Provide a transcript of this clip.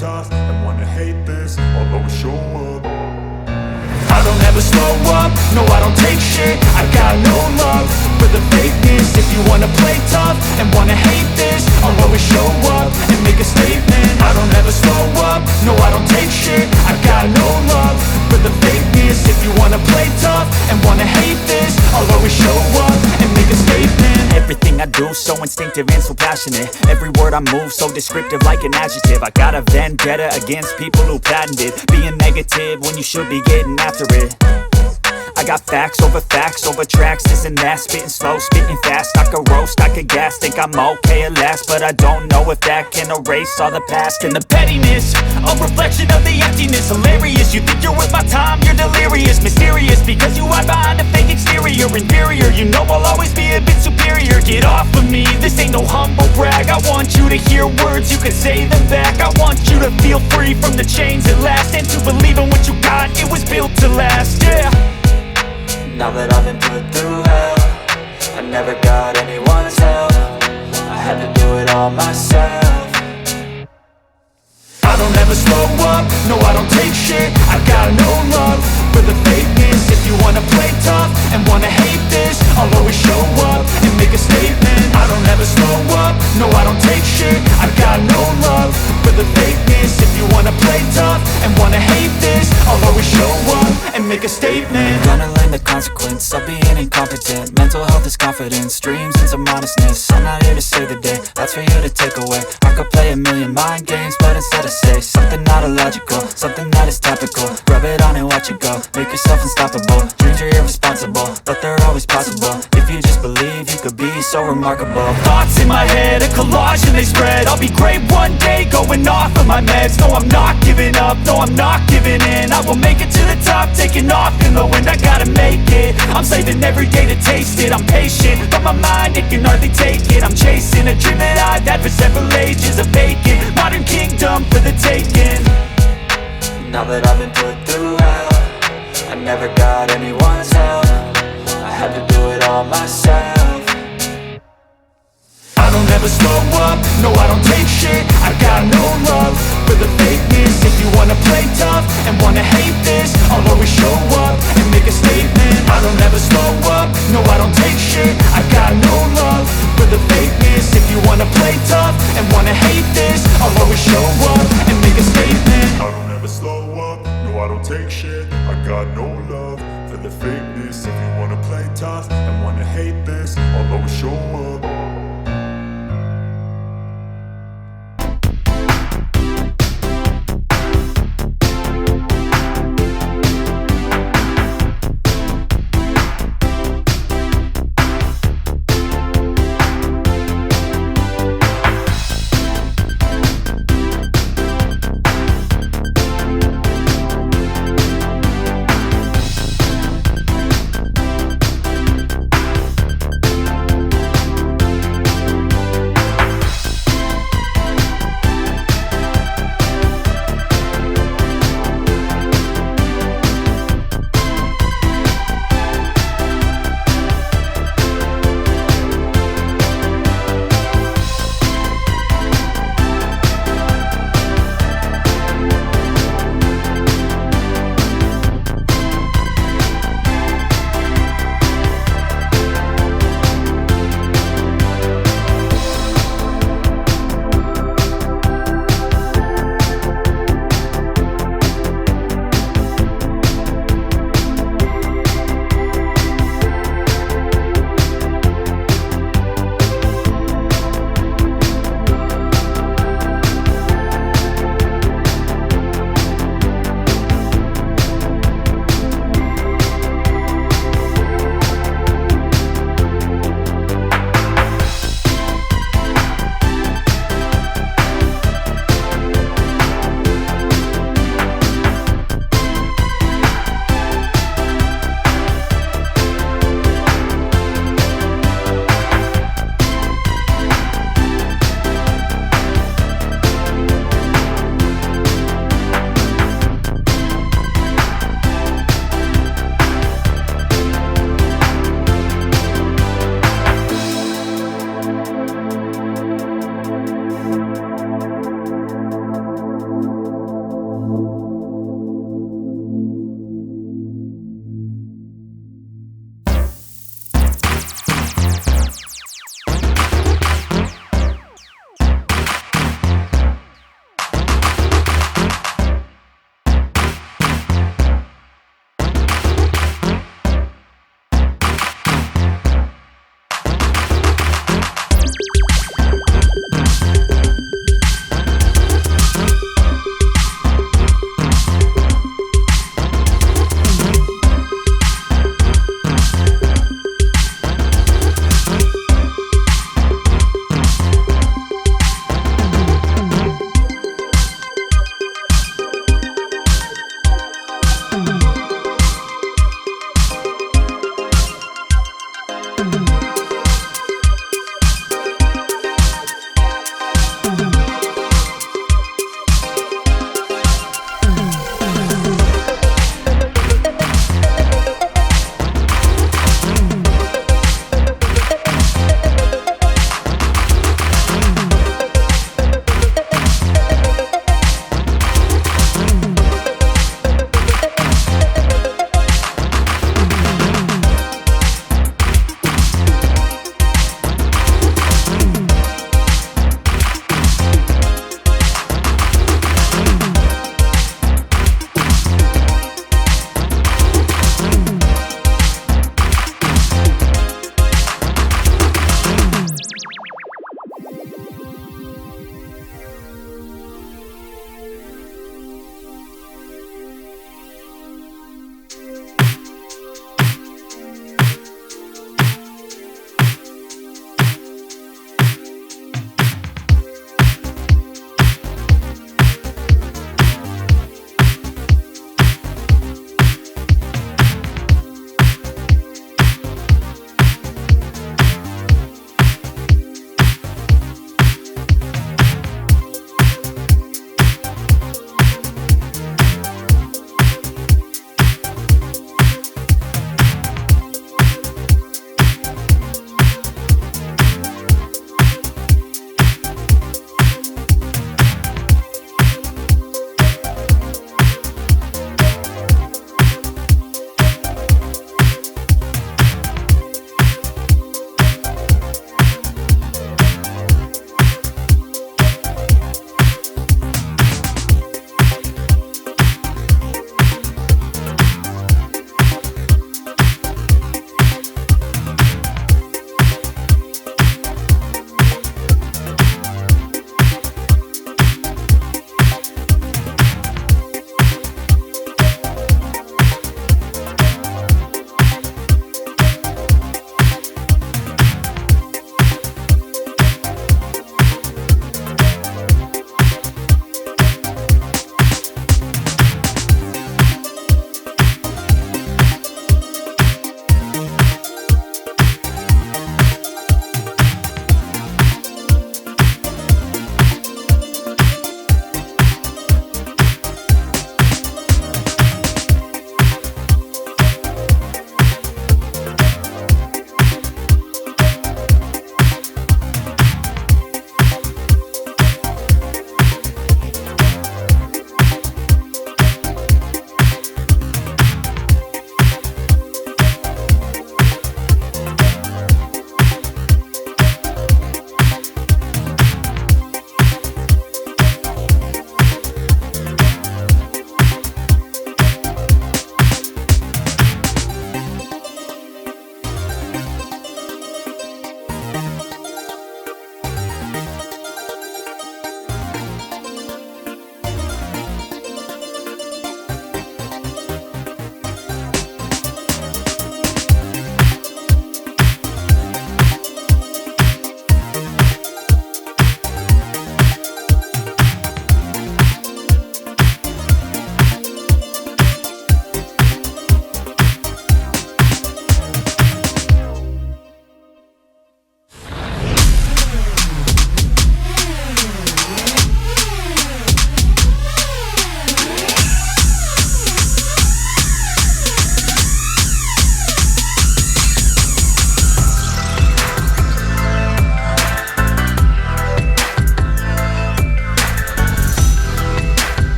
tough and wanna hate this, I'll always show up. I don't ever slow up, no I don't take shit. I got no love for the fakeness. If you wanna play tough and wanna hate this, I'll always show up and make a statement. I don't ever slow up, no I don't take shit. I got no love for the fakeness. If you wanna play tough and wanna hate this, I'll always show up and make a statement. Everything I do so instinctive and so passionate. Every word I move so descriptive like an adjective. I got a vendetta against people who patented being negative when you should be getting after it. I got facts over tracks, this and that. Spitting slow, spitting fast, I could roast, I could gas. Think I'm okay at last, but I don't know if that can erase all the past. And the pettiness, a reflection of the emptiness. Hilarious, you think you're worth my time, you're delirious. Mysterious, because you hide behind a fake exterior. Inferior, you know I'll always be a bit superior. Get off of me, this ain't no humble brag. I want you to hear words, you can say them back. I want you to feel free from the chains at last, and to believe in what you got, it was built to last, yeah. Now that I've been put through hell, I never got anyone's help. I had to do it all myself. I don't ever slow up, no I don't take shit. I got no love for the fakeness. If you wanna play tough and wanna hate this, I'll always show up and make a statement. I don't ever slow up, no I don't take shit. I got no love for the fakeness. If you wanna play tough and wanna hate this, I'll always show up and make a statement. Gonna learn the consequence of being incompetent. Mental health is confidence, dreams and some honestness. I'm not here to save the day, that's for you to take away. I could play a million mind games, but instead I say something not illogical, something that is topical. Rub it on and watch it go, make yourself unstoppable. Dreams are irresponsible, but they're always possible. If you just believe, you could be so remarkable. Thoughts in my head, a collage and they spread. I'll be great one day, going off of my meds. No, I'm not giving up, no, I'm not giving in. I will make it to the top, taking off in the wind. I gotta make it, I'm saving every day to taste it. I'm patient, but my mind, it can hardly take it. I'm chasing a dream that I've had for several ages. A vacant, modern kingdom for the taking. Now that I've been put through hell, I never got anyone's help. I had to do it all myself. I don't ever slow up, no I don't take shit. I got no love for the fakeness. If you wanna play tough and wanna hate this, I'll always show up and make a statement. I don't ever slow up, no I don't take shit. I got no love for the fakeness. If you wanna play tough and wanna hate this, I'll always show up and make a statement. I don't ever slow up, no I don't take shit.